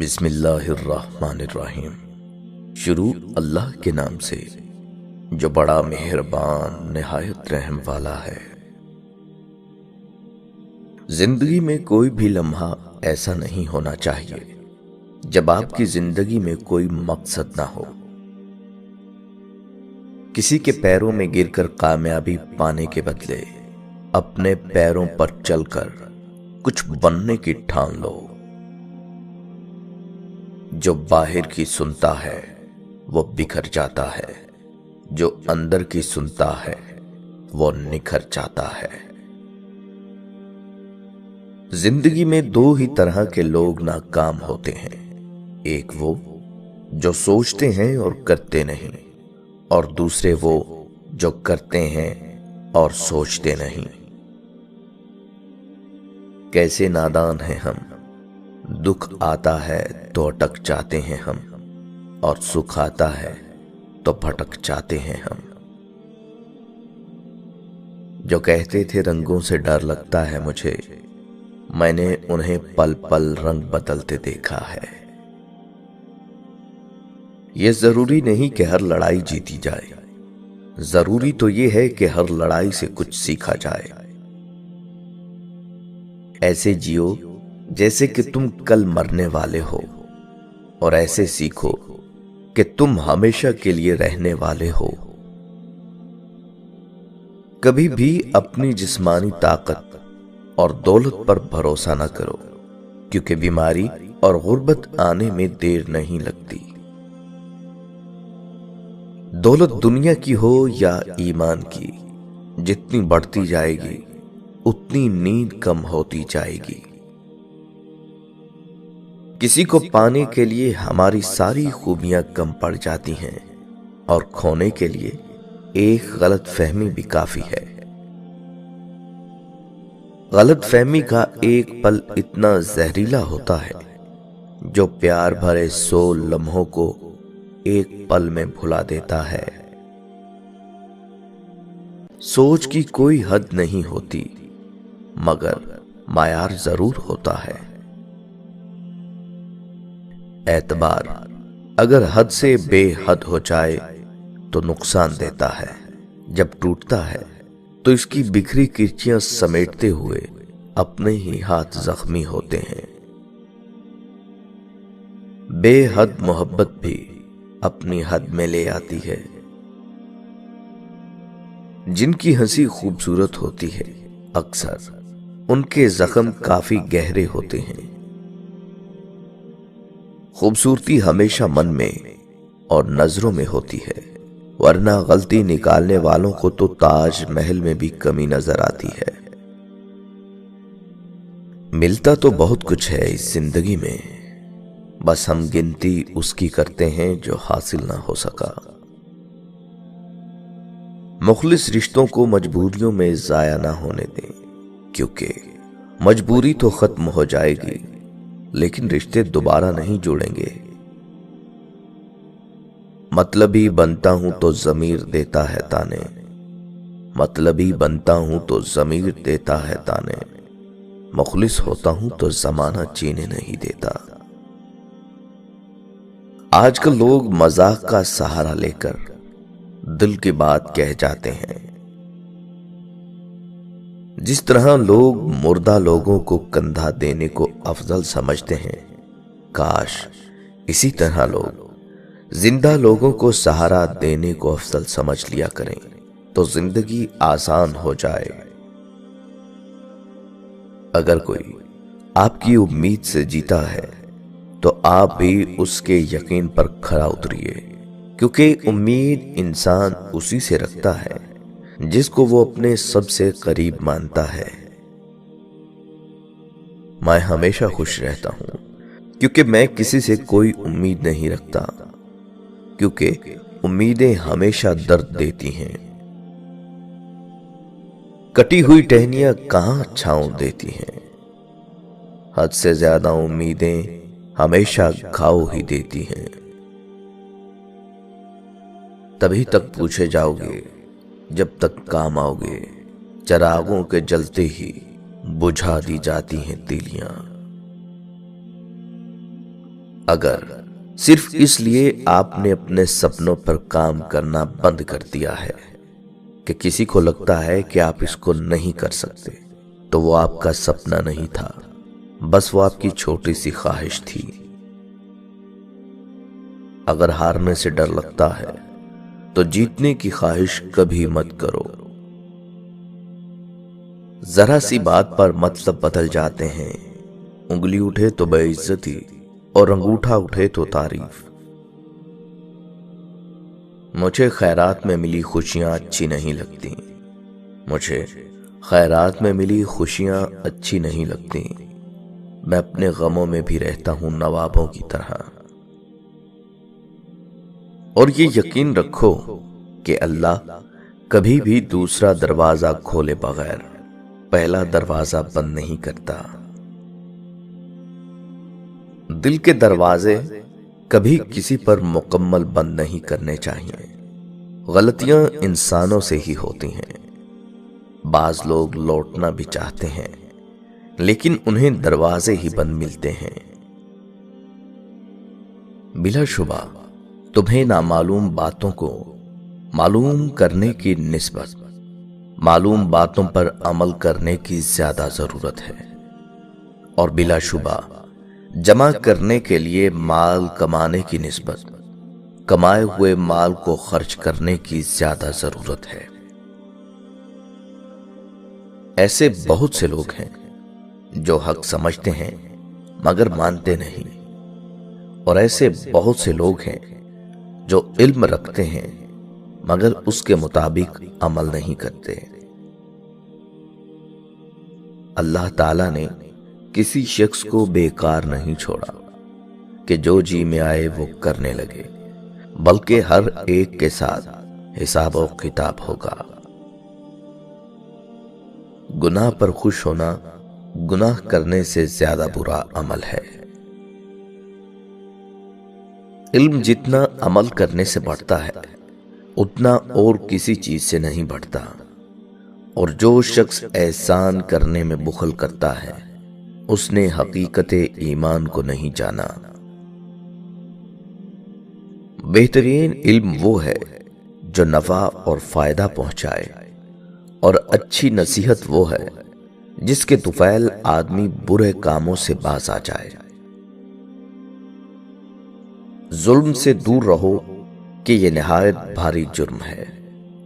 بسم اللہ الرحمن الرحیم۔ شروع اللہ کے نام سے جو بڑا مہربان نہایت رحم والا ہے۔ زندگی میں کوئی بھی لمحہ ایسا نہیں ہونا چاہیے جب آپ کی زندگی میں کوئی مقصد نہ ہو۔ کسی کے پیروں میں گر کر کامیابی پانے کے بدلے اپنے پیروں پر چل کر کچھ بننے کی ٹھان لو۔ جو باہر کی سنتا ہے وہ بکھر جاتا ہے، جو اندر کی سنتا ہے وہ نکھر جاتا ہے۔ زندگی میں دو ہی طرح کے لوگ ناکام ہوتے ہیں، ایک وہ جو سوچتے ہیں اور کرتے نہیں، اور دوسرے وہ جو کرتے ہیں اور سوچتے نہیں۔ کیسے نادان ہیں ہم، دکھ آتا ہے تو اٹک جاتے ہیں ہم، اور سکھ آتا ہے تو بھٹک جاتے ہیں ہم۔ جو کہتے تھے رنگوں سے ڈر لگتا ہے مجھے، میں نے انہیں پل پل رنگ بدلتے دیکھا ہے۔ یہ ضروری نہیں کہ ہر لڑائی جیتی جائے، ضروری تو یہ ہے کہ ہر لڑائی سے کچھ سیکھا جائے۔ ایسے جیو جیسے کہ تم کل مرنے والے ہو، اور ایسے سیکھو کہ تم ہمیشہ کے لیے رہنے والے ہو۔ کبھی بھی اپنی جسمانی طاقت اور دولت پر بھروسہ نہ کرو، کیونکہ بیماری اور غربت آنے میں دیر نہیں لگتی۔ دولت دنیا کی ہو یا ایمان کی، جتنی بڑھتی جائے گی اتنی نیند کم ہوتی جائے گی۔ کسی کو پانے کے لیے ہماری ساری خوبیاں کم پڑ جاتی ہیں، اور کھونے کے لیے ایک غلط فہمی بھی کافی ہے۔ غلط فہمی کا ایک پل اتنا زہریلا ہوتا ہے جو پیار بھرے 100 لمحوں کو ایک پل میں بھلا دیتا ہے۔ سوچ کی کوئی حد نہیں ہوتی، مگر معیار ضرور ہوتا ہے۔ اعتبار اگر حد سے بے حد ہو جائے تو نقصان دیتا ہے، جب ٹوٹتا ہے تو اس کی بکھری کرچیاں سمیٹتے ہوئے اپنے ہی ہاتھ زخمی ہوتے ہیں۔ بے حد محبت بھی اپنی حد میں لے آتی ہے۔ جن کی ہنسی خوبصورت ہوتی ہے اکثر ان کے زخم کافی گہرے ہوتے ہیں۔ خوبصورتی ہمیشہ من میں اور نظروں میں ہوتی ہے، ورنہ غلطی نکالنے والوں کو تو تاج محل میں بھی کمی نظر آتی ہے۔ ملتا تو بہت کچھ ہے اس زندگی میں، بس ہم گنتی اس کی کرتے ہیں جو حاصل نہ ہو سکا۔ مخلص رشتوں کو مجبوریوں میں ضائع نہ ہونے دیں، کیونکہ مجبوری تو ختم ہو جائے گی لیکن رشتے دوبارہ نہیں جڑیں گے۔ مطلبی بنتا ہوں تو ضمیر دیتا ہے تانے، مطلبی بنتا ہوں تو ضمیر دیتا ہے تانے، مخلص ہوتا ہوں تو زمانہ جینے نہیں دیتا۔ آج کل لوگ مذاق کا سہارا لے کر دل کی بات کہہ جاتے ہیں۔ جس طرح لوگ مردہ لوگوں کو کندھا دینے کو افضل سمجھتے ہیں، کاش اسی طرح لوگ زندہ لوگوں کو سہارا دینے کو افضل سمجھ لیا کریں تو زندگی آسان ہو جائے۔ اگر کوئی آپ کی امید سے جیتا ہے تو آپ بھی اس کے یقین پر کھرا اتریے، کیونکہ امید انسان اسی سے رکھتا ہے جس کو وہ اپنے سب سے قریب مانتا ہے۔ میں ہمیشہ خوش رہتا ہوں کیونکہ میں کسی سے کوئی امید نہیں رکھتا، کیونکہ امیدیں ہمیشہ درد دیتی ہیں۔ کٹی ہوئی ٹہنیاں کہاں چھاؤں دیتی ہیں، حد سے زیادہ امیدیں ہمیشہ گھاؤ ہی دیتی ہیں۔ تبھی تک پوچھے جاؤ گے جب تک کام آؤ گے، چراغوں کے جلتے ہی بجھا دی جاتی ہیں تیلیاں۔ اگر صرف اس لیے آپ نے اپنے سپنوں پر کام کرنا بند کر دیا ہے کہ کسی کو لگتا ہے کہ آپ اس کو نہیں کر سکتے، تو وہ آپ کا سپنا نہیں تھا، بس وہ آپ کی چھوٹی سی خواہش تھی۔ اگر ہارنے سے ڈر لگتا ہے تو جیتنے کی خواہش کبھی مت کرو۔ ذرا سی بات پر مطلب بدل جاتے ہیں، انگلی اٹھے تو بے عزتی اور انگوٹھا اٹھے تو تعریف۔ مجھے خیرات میں ملی خوشیاں اچھی نہیں لگتی، مجھے خیرات میں ملی خوشیاں اچھی نہیں لگتی، میں اپنے غموں میں بھی رہتا ہوں نوابوں کی طرح۔ اور یہ یقین رکھو کہ اللہ کبھی بھی دوسرا دروازہ کھولے بغیر پہلا دروازہ بند نہیں کرتا۔ دل کے دروازے کبھی کسی پر مکمل بند نہیں کرنے چاہیے۔ غلطیاں انسانوں سے ہی ہوتی ہیں، بعض لوگ لوٹنا بھی چاہتے ہیں لیکن انہیں دروازے ہی بند ملتے ہیں۔ بلا شبہ تمہیں نامعلوم باتوں کو معلوم کرنے کی نسبت معلوم باتوں پر عمل کرنے کی زیادہ ضرورت ہے، اور بلا شبہ جمع کرنے کے لیے مال کمانے کی نسبت کمائے ہوئے مال کو خرچ کرنے کی زیادہ ضرورت ہے۔ ایسے بہت سے لوگ ہیں جو حق سمجھتے ہیں مگر مانتے نہیں، اور ایسے بہت سے لوگ ہیں جو علم رکھتے ہیں مگر اس کے مطابق عمل نہیں کرتے۔ اللہ تعالیٰ نے کسی شخص کو بیکار نہیں چھوڑا کہ جو جی میں آئے وہ کرنے لگے، بلکہ ہر ایک کے ساتھ حساب و کتاب ہوگا۔ گناہ پر خوش ہونا گناہ کرنے سے زیادہ برا عمل ہے۔ علم جتنا عمل کرنے سے بڑھتا ہے اتنا اور کسی چیز سے نہیں بڑھتا، اور جو شخص احسان کرنے میں بخل کرتا ہے اس نے حقیقت ایمان کو نہیں جانا۔ بہترین علم وہ ہے جو نفع اور فائدہ پہنچائے، اور اچھی نصیحت وہ ہے جس کے طفیل آدمی برے کاموں سے باز آ جائے۔ ظلم سے دور رہو کہ یہ نہایت بھاری جرم ہے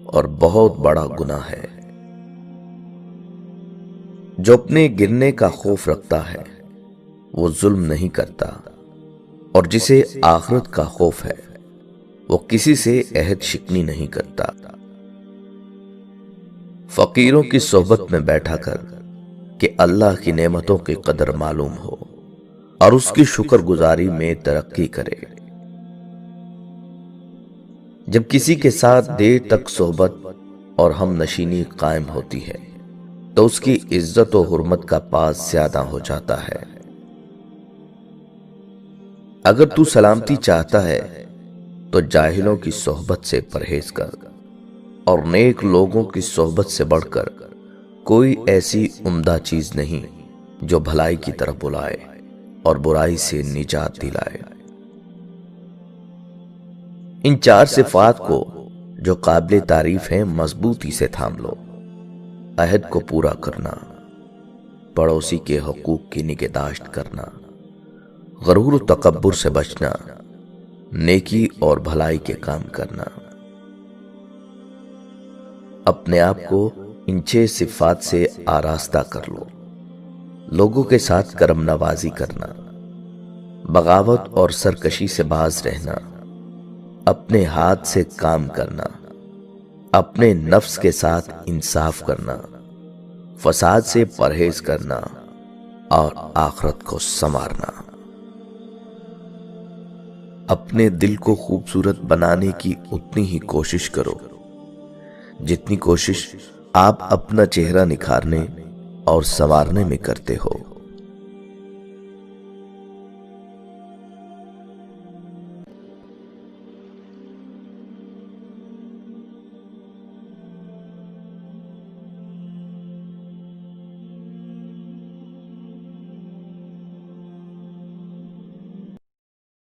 اور بہت بڑا گناہ ہے۔ جو اپنے گرنے کا خوف رکھتا ہے وہ ظلم نہیں کرتا، اور جسے آخرت کا خوف ہے وہ کسی سے عہد شکنی نہیں کرتا۔ فقیروں کی صحبت میں بیٹھا کر کہ اللہ کی نعمتوں کی قدر معلوم ہو اور اس کی شکر گزاری میں ترقی کرے۔ جب کسی کے ساتھ دیر تک صحبت اور ہم نشینی قائم ہوتی ہے تو اس کی عزت و حرمت کا پاس زیادہ ہو جاتا ہے۔ اگر تو سلامتی چاہتا ہے تو جاہلوں کی صحبت سے پرہیز کر، اور نیک لوگوں کی صحبت سے بڑھ کر کوئی ایسی عمدہ چیز نہیں جو بھلائی کی طرف بلائے اور برائی سے نجات دلائے۔ ان چار صفات کو جو قابل تعریف ہیں مضبوطی سے تھام لو: عہد کو پورا کرنا، پڑوسی کے حقوق کی نگہداشت کرنا، غرور و تکبر سے بچنا، نیکی اور بھلائی کے کام کرنا۔ اپنے آپ کو ان 6 صفات سے آراستہ کر لو: لوگوں کے ساتھ کرم نوازی کرنا، بغاوت اور سرکشی سے باز رہنا، اپنے ہاتھ سے کام کرنا، اپنے نفس کے ساتھ انصاف کرنا، فساد سے پرہیز کرنا، اور آخرت کو سنوارنا۔ اپنے دل کو خوبصورت بنانے کی اتنی ہی کوشش کرو جتنی کوشش آپ اپنا چہرہ نکھارنے اور سنوارنے میں کرتے ہو۔